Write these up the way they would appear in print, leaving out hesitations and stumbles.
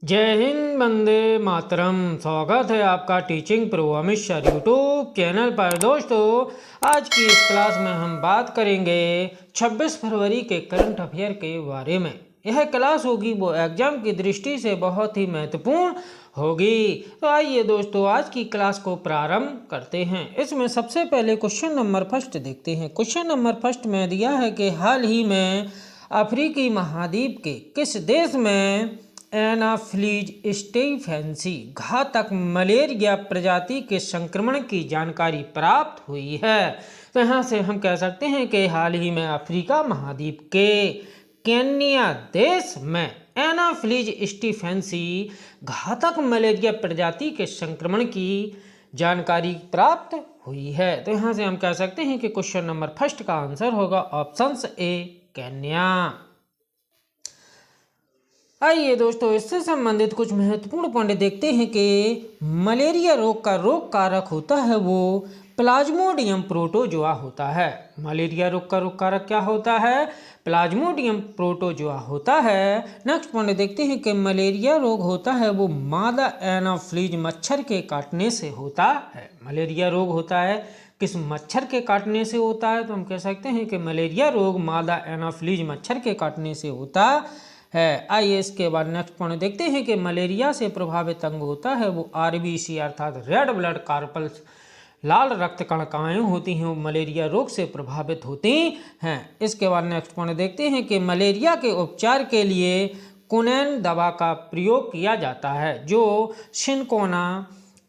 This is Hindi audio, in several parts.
जय हिंद, वंदे मातरम। स्वागत है आपका teaching pro Amit sir YouTube channel पर। दोस्तों, आज की इस क्लास में हम बात करेंगे 26 फरवरी के करंट अफेयर के बारे में। यह क्लास होगी वो एग्जाम की दृष्टि से बहुत ही महत्वपूर्ण होगी। तो आइए दोस्तों, आज की क्लास को प्रारंभ करते हैं। इसमें सबसे पहले क्वेश्चन नंबर फर्स्ट देखते हैं। क्वेश्चन नंबर फर्स्ट में दिया है कि हाल ही में अफ्रीकी महाद्वीप के किस देश में एनाफिलीज स्टेफेंसी घातक मलेरिया प्रजाति के संक्रमण की जानकारी प्राप्त हुई है। तो यहाँ से हम कह सकते हैं कि हाल ही में अफ्रीका महाद्वीप के केन्या देश में एनाफिलीज स्टेफेंसी घातक मलेरिया प्रजाति के संक्रमण की जानकारी प्राप्त हुई है। तो यहाँ से हम कह सकते हैं कि क्वेश्चन नंबर फर्स्ट का आंसर होगा ऑप्शन ए, केन्या। आइए दोस्तों, इससे संबंधित कुछ महत्वपूर्ण पॉइंट देखते हैं कि मलेरिया रोग का रोग कारक होता है वो प्लाज्मोडियम प्रोटोजोआ होता है। मलेरिया रोग का रोग कारक क्या होता है? प्लाज्मोडियम प्रोटोजोआ होता है। नेक्स्ट पॉइंट देखते हैं कि मलेरिया रोग होता है वो मादा एनाफिलीज मच्छर के काटने से होता है। मलेरिया रोग होता है किस मच्छर के काटने से होता है? तो हम कह सकते हैं कि मलेरिया रोग मादा एनाफिलीज मच्छर के काटने से होता है। आइए इसके बाद नेक्स्ट पॉइंट देखते हैं कि मलेरिया से प्रभावित अंग होता है वो आरबीसी अर्थात रेड ब्लड कार्पल्स, लाल रक्त कणिकाएं होती हैं, वो मलेरिया रोग से प्रभावित होती हैं। इसके बाद नेक्स्ट पॉइंट देखते हैं कि मलेरिया के उपचार के लिए कुनैन दवा का प्रयोग किया जाता है जो सिनकोना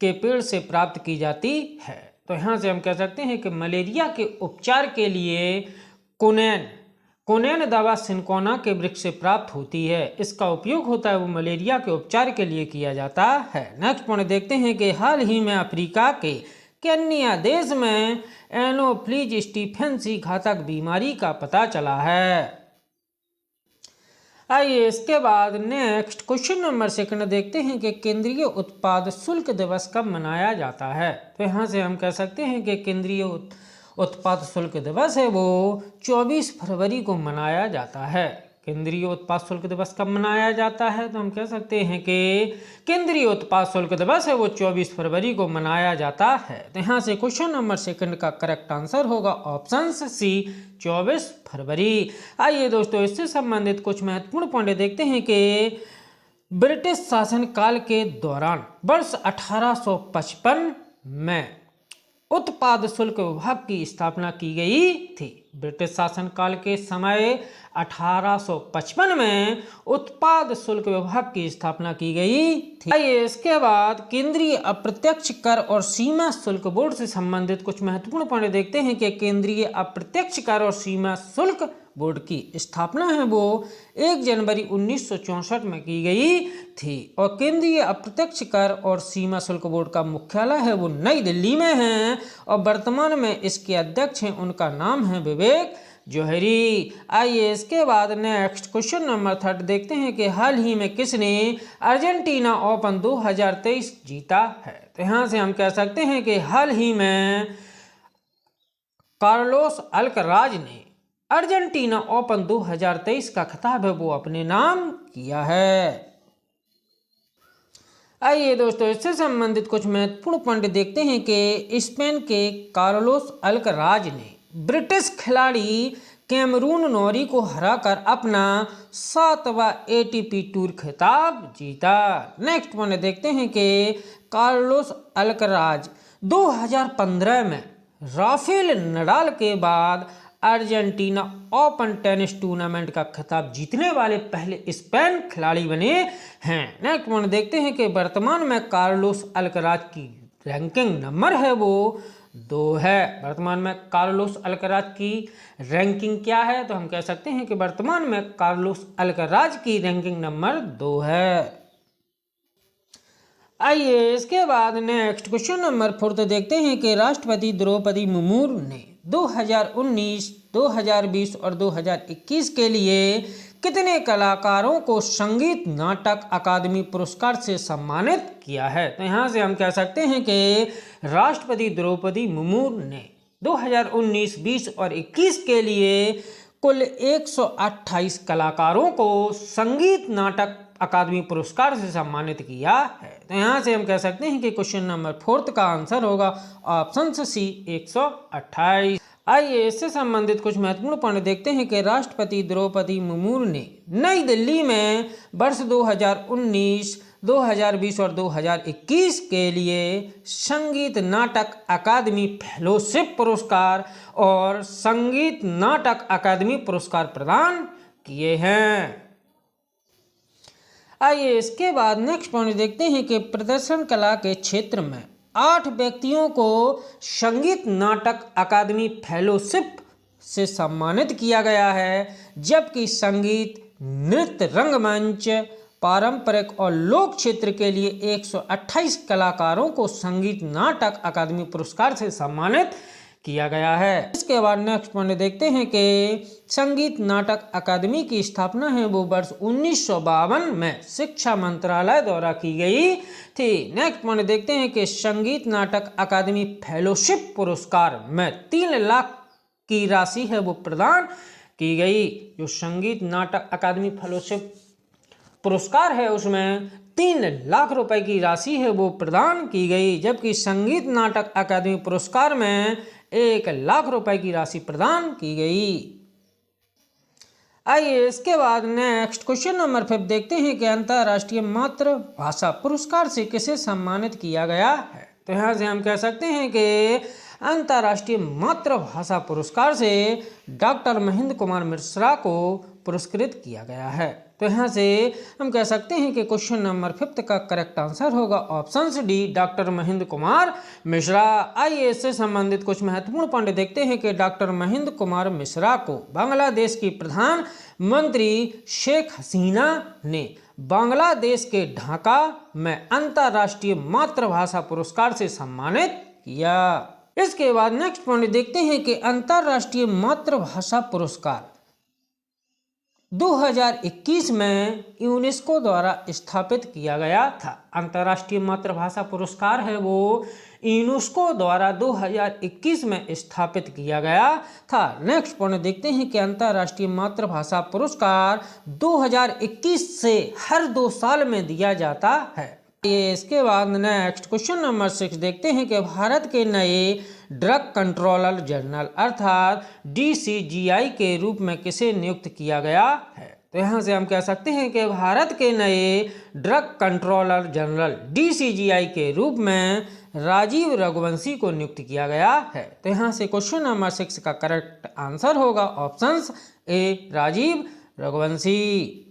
के पेड़ से प्राप्त की जाती है। तो यहाँ से हम कह सकते हैं कि मलेरिया के उपचार के लिए कुनैन दवा सिनकोना के वृक्ष से प्राप्त होती है। इसका उपयोग होता है वो मलेरिया के उपचार के लिए किया जाता है। नेक्स्ट पॉइंट देखते हैं कि हाल ही में अफ्रीका के केन्या देश में एनाफिलीज स्टेफेंसी घातक बीमारी का पता चला है। आइए इसके बाद नेक्स्ट क्वेश्चन नंबर सेकंड देखते हैं कि केंद्रीय उत्पाद शुल्क दिवस कब मनाया जाता है। तो यहाँ से हम कह सकते हैं कि केंद्रीय उत्पाद शुल्क दिवस है वो 24 फरवरी को मनाया जाता है। केंद्रीय उत्पाद शुल्क दिवस कब मनाया जाता है? तो हम कह सकते हैं कि केंद्रीय उत्पाद शुल्क दिवस है वो 24 फरवरी को मनाया जाता है। तो यहाँ से क्वेश्चन नंबर सेकंड का करेक्ट आंसर होगा ऑप्शन सी, 24 फरवरी। आइए दोस्तों, इससे संबंधित कुछ महत्वपूर्ण पॉइंट देखते हैं कि ब्रिटिश शासनकाल के दौरान वर्ष 1855 में उत्पाद शुल्क विभाग की स्थापना की गई थी। ब्रिटिश शासनकाल के समय 1855 में उत्पाद शुल्क विभाग की स्थापना की गई थी। आइए इसके बाद केंद्रीय अप्रत्यक्ष कर और सीमा शुल्क बोर्ड से संबंधित कुछ महत्वपूर्ण पॉइंट देखते हैं कि केंद्रीय अप्रत्यक्ष कर और सीमा शुल्क बोर्ड की स्थापना है वो 1 जनवरी 1964 में की गई थी और केंद्रीय अप्रत्यक्ष कर और सीमा शुल्क बोर्ड का मुख्यालय है वो नई दिल्ली में है और वर्तमान में इसके अध्यक्ष हैं, उनका नाम है विवेक जौहरी। आइए इसके बाद नेक्स्ट क्वेश्चन नंबर थर्ड देखते हैं कि हाल ही में किसने अर्जेंटीना ओपन 2023 जीता है। तो यहाँ से हम कह सकते हैं कि हाल ही में कार्लोस अल्कराज ने अर्जेंटीना ओपन 2023 का खिताब है वो अपने नाम किया है। आइए दोस्तों, इससे संबंधित कुछ महत्वपूर्ण पॉइंट देखते हैं कि स्पेन के कार्लोस अल्कराज ने ब्रिटिश खिलाड़ी कैमरून नोरी को हराकर अपना 7वां एटीपी टूर खिताब जीता। नेक्स्ट पॉइंट देखते हैं कि कार्लोस अल्कराज 2015 में राफेल नडाल के बाद अर्जेंटीना ओपन टेनिस टूर्नामेंट का खिताब जीतने वाले पहले स्पेन खिलाड़ी बने हैं। नेक्स्ट पॉइंट देखते हैं कि वर्तमान में कार्लोस अल्कराज की रैंकिंग नंबर है वो 2 है। वर्तमान में कार्लोस अल्कराज की रैंकिंग क्या है? तो हम कह सकते हैं कि वर्तमान में कार्लोस अल्कराज की रैंकिंग नंबर 2 है। आइए इसके बाद नेक्स्ट क्वेश्चन नंबर 4 देखते हैं कि राष्ट्रपति द्रौपदी मुर्मू ने 2019, 2020 और 2021 के लिए कितने कलाकारों को संगीत नाटक अकादमी पुरस्कार से सम्मानित किया है? तो यहाँ से हम कह सकते हैं कि राष्ट्रपति द्रौपदी मुर्मू ने 2019, 20 और 21 के लिए कुल 128 कलाकारों को संगीत नाटक अकादमी पुरस्कार से सम्मानित किया है? तो यहाँ से हम कह सकते हैं कि क्वेश्चन नंबर 4 का आंसर होगा ऑप्शन सी 128। आइए इससे संबंधित कुछ महत्वपूर्ण पॉइंट देखते हैं कि राष्ट्रपति द्रौपदी मुर्मू ने नई दिल्ली में वर्ष 2019, 2020 और 2021 के लिए संगीत नाटक अकादमी फेलोशिप पुरस्कार और संगीत नाटक अकादमी पुरस्कार प्रदान किए हैं। आइए इसके बाद नेक्स्ट पॉइंट देखते हैं कि प्रदर्शन कला के क्षेत्र में 8 व्यक्तियों को संगीत नाटक अकादमी फेलोशिप से सम्मानित किया गया है, जबकि संगीत, नृत्य, रंगमंच, पारंपरिक और लोक क्षेत्र के लिए 128 कलाकारों को संगीत नाटक अकादमी पुरस्कार से सम्मानित किया गया है। इसके बाद नेक्स्ट पॉइंट देखते हैं कि संगीत नाटक अकादमी की स्थापना है वो वर्ष 1952 में शिक्षा मंत्रालय द्वारा की गई थी। नेक्स्ट पॉइंट देखते हैं कि संगीत नाटक अकादमी फेलोशिप पुरस्कार में 3 लाख की राशि है वो प्रदान की गई। जो संगीत नाटक अकादमी फेलोशिप पुरस्कार है उसमें 3 लाख रुपए की राशि है वो प्रदान की गई, जबकि संगीत नाटक अकादमी पुरस्कार में 1 लाख रुपए की राशि प्रदान की गई। आइए इसके बाद नेक्स्ट क्वेश्चन नंबर 5 देखते हैं कि अंतर्राष्ट्रीय मातृभाषा पुरस्कार से किसे सम्मानित किया गया है? तो यहाँ से हम कह सकते हैं कि अंतर्राष्ट्रीय मातृभाषा पुरस्कार से डॉक्टर महेंद्र कुमार मिश्रा को पुरस्कृत किया गया है। तो यहाँ से हम कह सकते हैं कि क्वेश्चन नंबर 5 का करेक्ट आंसर होगा option D, doctor Mahendra Kumar Mishra. आइए इससे संबंधित कुछ महत्वपूर्ण पॉइंट देखते हैं कि डॉक्टर महेंद्र कुमार मिश्रा को बांग्लादेश की प्रधानमंत्री शेख हसीना ने बांग्लादेश के ढाका में अंतर्राष्ट्रीय मातृभाषा पुरस्कार से सम्मानित किया। इसके बाद नेक्स्ट पॉइंट देखते हैं कि अंतर्राष्ट्रीय मातृभाषा पुरस्कार 2021 में यूनेस्को द्वारा स्थापित किया गया था। अंतर्राष्ट्रीय मातृभाषा पुरस्कार है वो यूनेस्को द्वारा 2021 में स्थापित किया गया था। नेक्स्ट पॉइंट देखते हैं कि अंतर्राष्ट्रीय मातृभाषा पुरस्कार 2021 से हर 2 साल में दिया जाता है। ये इसके बाद नेक्स्ट क्वेश्चन नंबर 6 देखते हैं कि भारत के नए ड्रग कंट्रोलर जनरल अर्थात DCGI के रूप में किसे नियुक्त किया गया है? तो यहाँ से हम कह सकते हैं कि भारत के नए ड्रग कंट्रोलर जनरल DCGI के रूप में राजीव रघुवंशी को नियुक्त किया गया है। तो यहाँ से क्वेश्चन नंबर 6 का करेक्ट आंसर होगा ऑप्शन ए, राजीव रघुवंशी।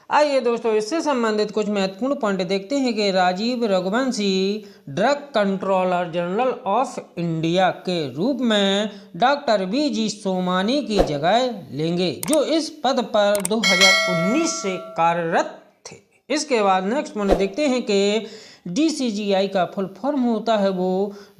आइए दोस्तों इससे संबंधित कुछ महत्वपूर्ण पॉइंट देखते हैं कि Rajiv Raghuvanshi drug controller general of India के रूप में डॉक्टर VG सोमानी की जगह लेंगे, जो इस पद पर 2019 से कार्यरत थे। इसके बाद नेक्स्ट पॉइंट देखते हैं कि DCGI का फुल फॉर्म होता है वो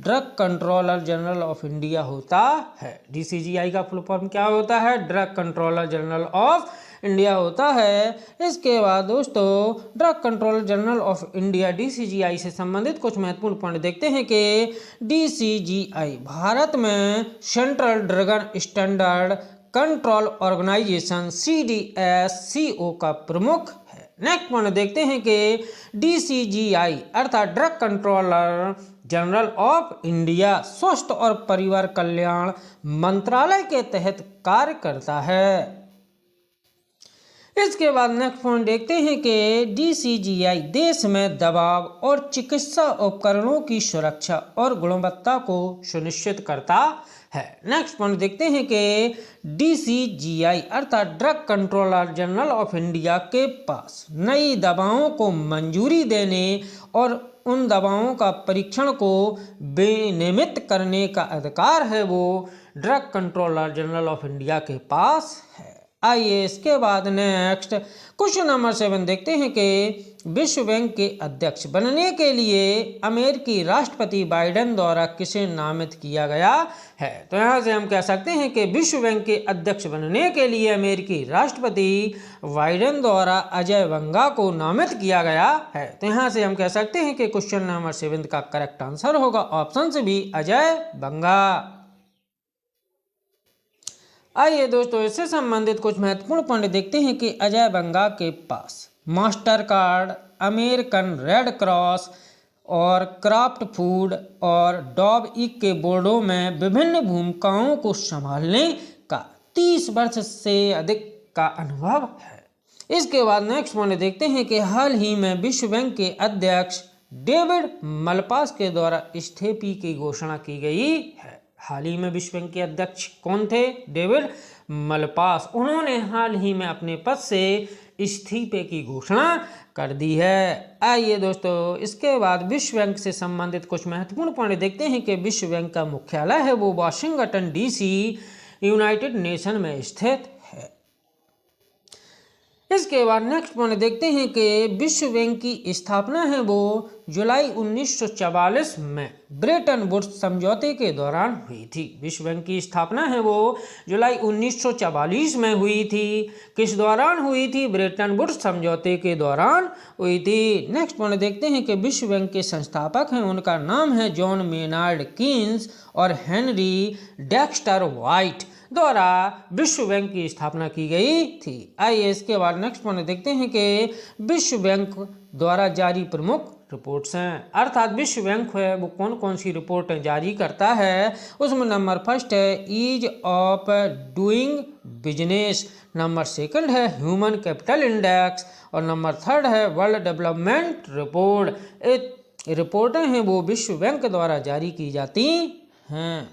drug controller general of India होता है। DCGI का फुल फॉर्म क्या होता है? Drug controller general of India होता है। इसके बाद दोस्तों drug controller general of India DCGI से संबंधित कुछ महत्वपूर्ण पॉइंट देखते हैं कि DCGI भारत में central drug standard control organisation CDSCO का प्रमुख है। नेक्स्ट पॉइंट देखते हैं कि DCGI अर्थात drug controller general of India स्वास्थ्य और परिवार कल्याण मंत्रालय के तहत कार्य करता है। इसके बाद नेक्स्ट पॉइंट देखते हैं कि DCGI देश में दवाओं और चिकित्सा उपकरणों की सुरक्षा और गुणवत्ता को सुनिश्चित करता है। नेक्स्ट पॉइंट देखते हैं कि DCGI अर्थात drug controller general of India के पास नई दवाओं को मंजूरी देने और उन दवाओं का परीक्षण को विनियमित करने का अधिकार है वो drug controller general of India के पास है। आइए इसके बाद नेक्स्ट क्वेश्चन नंबर 7 देखते हैं कि विश्व बैंक के अध्यक्ष बनने के लिए अमेरिकी राष्ट्रपति बाइडेन द्वारा किसे नामित किया गया है? तो यहाँ से हम कह सकते हैं कि विश्व बैंक के अध्यक्ष बनने के लिए अमेरिकी राष्ट्रपति बाइडेन द्वारा अजय बंगा को नामित किया गया है। तो यहाँ से हम कह सकते हैं कि क्वेश्चन नंबर 7 का करेक्ट आंसर होगा ऑप्शन बी, अजय बंगा। आइए दोस्तों, इससे संबंधित कुछ महत्वपूर्ण पॉइंट देखते हैं कि अजय बंगा के पास Mastercard, American Red Cross और क्राफ्ट फूड और डॉब इक के बोर्डों में विभिन्न भूमिकाओं को संभालने का 30 वर्ष से अधिक का अनुभव है। इसके बाद नेक्स्ट पॉइंट देखते हैं कि हाल ही में विश्व बैंक के अध्यक्ष डेविड मलपास के द्वारा इस्तीफे की घोषणा की गई है। हाल ही में विश्व बैंक के अध्यक्ष कौन थे? David Malpass. उन्होंने हाल ही में अपने पद से इस्तीफे की घोषणा कर दी है। आइए दोस्तों, इसके बाद विश्व बैंक से संबंधित कुछ महत्वपूर्ण पॉइंट देखते हैं कि विश्व बैंक का मुख्यालय है वो वाशिंगटन डीसी यूनाइटेड नेशन में स्थित है। इसके बाद नेक्स्ट पॉइंट देखते हैं कि विश्व बैंक की स्थापना है वो जुलाई 1944 में ब्रेटन वुड्स समझौते के दौरान हुई थी। विश्व बैंक की स्थापना है वो जुलाई 1944 में हुई थी। किस दौरान हुई थी? ब्रेटन वुड्स समझौते के दौरान हुई थी। नेक्स्ट पॉइंट देखते हैं कि विश्व बैंक के संस्थापक हैं, उनका नाम है जॉन मेनार्ड कीन्स और हेनरी डेक्स्टर वाइट द्वारा विश्व बैंक की स्थापना की गई थी। आइए इसके बाद नेक्स्ट पॉइंट देखते हैं कि विश्व बैंक द्वारा जारी प्रमुख रिपोर्ट्स हैं, अर्थात विश्व बैंक है वो कौन कौन सी रिपोर्टें जारी करता है। उसमें नंबर फर्स्ट है ease of doing business, number second है ह्यूमन कैपिटल इंडेक्स और नंबर थर्ड है वर्ल्ड डेवलपमेंट रिपोर्ट। ये रिपोर्टें हैं वो विश्व बैंक द्वारा जारी की जाती हैं।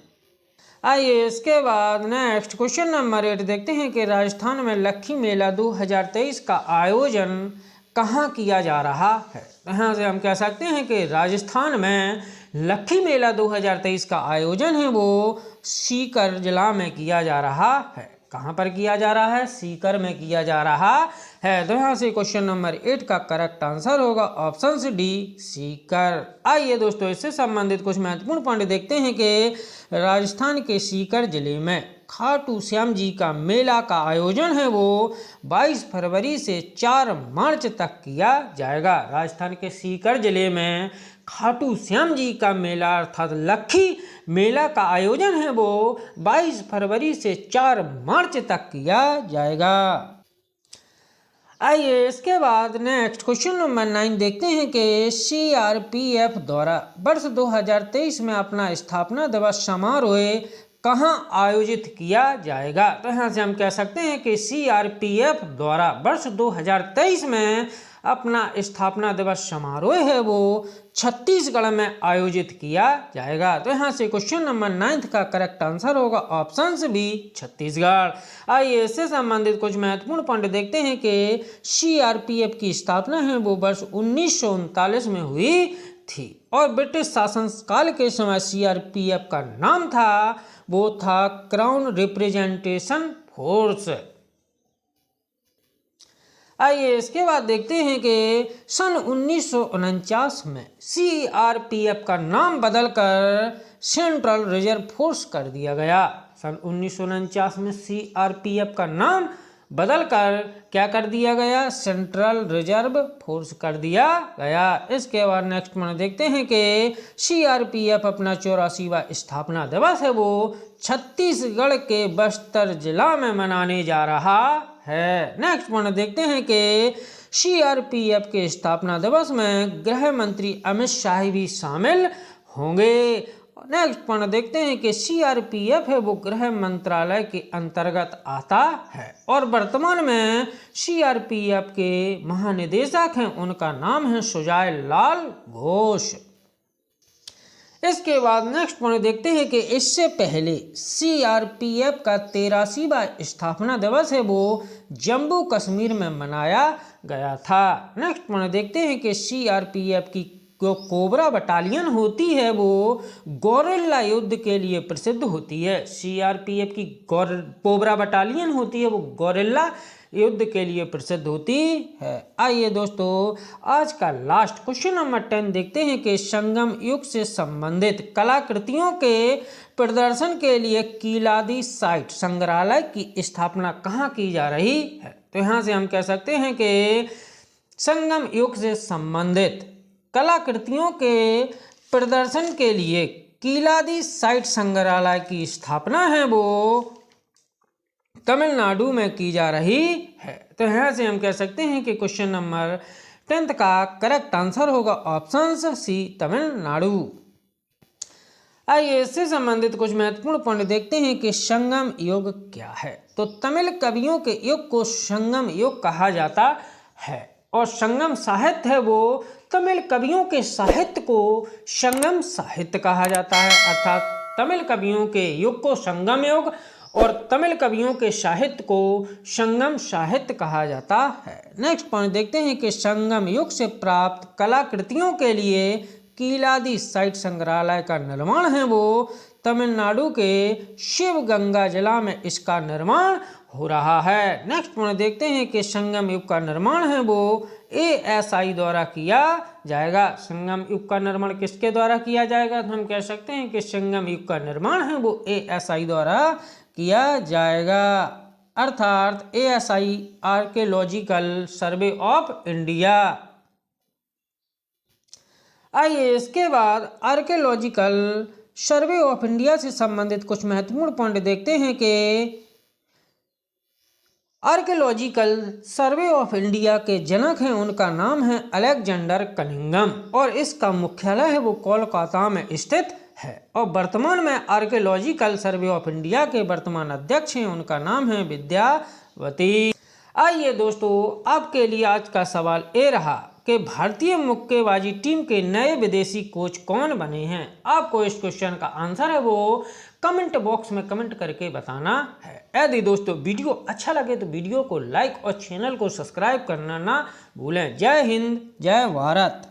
आइए इसके बाद नेक्स्ट क्वेश्चन नंबर 8 देखते हैं कि राजस्थान में लक्खी मेला 2023 का आयोजन कहाँ किया जा रहा है। यहाँ से हम कह सकते हैं कि राजस्थान में लक्खी मेला 2023 का आयोजन है वो सीकर जिला में किया जा रहा है। कहाँ पर किया जा रहा है? सीकर में किया जा रहा है। तो यहाँ से क्वेश्चन नंबर 8 का करेक्ट आंसर होगा ऑप्शन डी, सीकर। आइए दोस्तों, इससे संबंधित कुछ महत्वपूर्ण पॉइंट देखते हैं कि राजस्थान के सीकर जिले में खाटू श्याम जी का मेला का आयोजन है वो 22 फरवरी से 4 मार्च तक किया जाएगा। राजस्थान के सीकर जिले में खाटू श्याम जी का मेला अर्थात लक्खी मेला का आयोजन है वो 22 फरवरी से 4 मार्च तक किया जाएगा। आइए इसके बाद नेक्स्ट क्वेश्चन नंबर 9 देखते हैं कि सीआरपीएफ द्वारा वर्ष 2023 में अपना स्थापना दिवस समारोह कहाँ आयोजित किया जाएगा। तो यहाँ से हम कह सकते हैं कि सीआरपीएफ द्वारा वर्ष 2023 में अपना स्थापना दिवस समारोह है वो छत्तीसगढ़ में आयोजित किया जाएगा। तो यहाँ से क्वेश्चन नंबर 9 का करेक्ट आंसर होगा ऑप्शन बी, छत्तीसगढ़। आइए इससे संबंधित कुछ महत्वपूर्ण पॉइंट देखते हैं कि सीआरपीएफ की स्थापना है वो वर्ष 1939 में हुई थी और ब्रिटिश शासन काल के समय सीआरपीएफ का नाम था वो था क्राउन रिप्रेजेंटेशन फोर्स। आइए इसके बाद देखते हैं कि सन 1949 में सीआरपीएफ का नाम बदलकर सेंट्रल रिजर्व फोर्स कर दिया गया। सन 1949 में सीआरपीएफ का नाम बदलकर क्या कर दिया गया? सेंट्रल रिजर्व फोर्स कर दिया गया। इसके बाद नेक्स्ट में देखते हैं कि सीआरपीएफ अपना 84वां स्थापना दिवस है वो छत्तीसगढ़ के बस्तर जिला में मनाने जा रहा है। नेक्स्ट पॉइंट देखते हैं कि सीआरपीएफ के स्थापना दिवस में गृह मंत्री अमित शाह भी शामिल होंगे। नेक्स्ट पॉइंट देखते हैं कि सीआरपीएफ है वो गृह मंत्रालय के अंतर्गत आता है और वर्तमान में सीआरपीएफ के महानिदेशक हैं, उनका नाम है सुजय लाल घोष। इसके बाद नेक्स्ट पॉइंट देखते हैं कि इससे पहले सीआरपीएफ का 83वां स्थापना दिवस है वो जम्मू कश्मीर में मनाया गया था। नेक्स्ट पॉइंट देखते हैं कि सीआरपीएफ की जो कोबरा बटालियन होती है वो गोरिल्ला युद्ध के लिए प्रसिद्ध होती है। सीआरपीएफ की कोबरा बटालियन होती है वो गोरिल्ला युद्ध के लिए प्रसिद्ध होती है। आइए दोस्तों, आज का लास्ट क्वेश्चन नंबर 10 देखते हैं कि संगम युग से संबंधित कलाकृतियों के प्रदर्शन के लिए कीलादी साइट संग्रहालय की स्थापना कहाँ की जा रही है। तो यहाँ से हम कह सकते हैं कि संगम युग से संबंधित कलाकृतियों के प्रदर्शन के लिए कीलादी साइट संग्रहालय की स्थापना है वो तमिलनाडु में की जा रही है। तो यहाँ से हम कह सकते हैं कि क्वेश्चन नंबर 10 का करेक्ट आंसर होगा ऑप्शन सी, तमिलनाडु। आइए इससे संबंधित कुछ महत्वपूर्ण पॉइंट देखते हैं कि संगम युग क्या है। तो तमिल कवियों के युग को संगम युग कहा जाता है और संगम साहित्य है वो तमिल कवियों के साहित्य को संगम साहित्य कहा जाता है, अर्थात तमिल कवियों के युग को संगम युग और तमिल कवियों के साहित्य को संगम साहित्य कहा जाता है। नेक्स्ट पॉइंट देखते हैं कि संगम युग से प्राप्त कलाकृतियों के लिए कीलादी साइट संग्रहालय का निर्माण है वो तमिलनाडु के शिवगंगा जिला में इसका निर्माण हो रहा है। नेक्स्ट पॉइंट देखते हैं कि संगम युग का निर्माण है वो ASI द्वारा किया जाएगा। संगम युग का निर्माण किसके द्वारा किया जाएगा? तो हम कह सकते हैं कि संगम युग का निर्माण है वो ASI द्वारा किया जाएगा, अर्थात ASI archaeological survey of India. आइए इसके बाद आर्कियोलॉजिकल सर्वे ऑफ इंडिया से संबंधित कुछ महत्वपूर्ण पॉइंट देखते हैं कि आर्कियोलॉजिकल सर्वे ऑफ इंडिया के जनक हैं, उनका नाम है अलेक्जेंडर कनिंघम और इसका मुख्यालय है वो कोलकाता में स्थित है। और वर्तमान में आर्कियोलॉजिकल सर्वे ऑफ इंडिया के वर्तमान अध्यक्ष हैं, उनका नाम है विद्यावती। आइए दोस्तों, आपके लिए आज का सवाल ये रहा कि भारतीय मुक्केबाजी टीम के नए विदेशी कोच कौन बने हैं। आपको इस क्वेश्चन का आंसर है वो कमेंट बॉक्स में कमेंट करके बताना है। यदि दोस्तों वीडियो अच्छा लगे तो वीडियो को लाइक और चैनल को सब्सक्राइब करना ना भूलें। जय हिंद, जय भारत।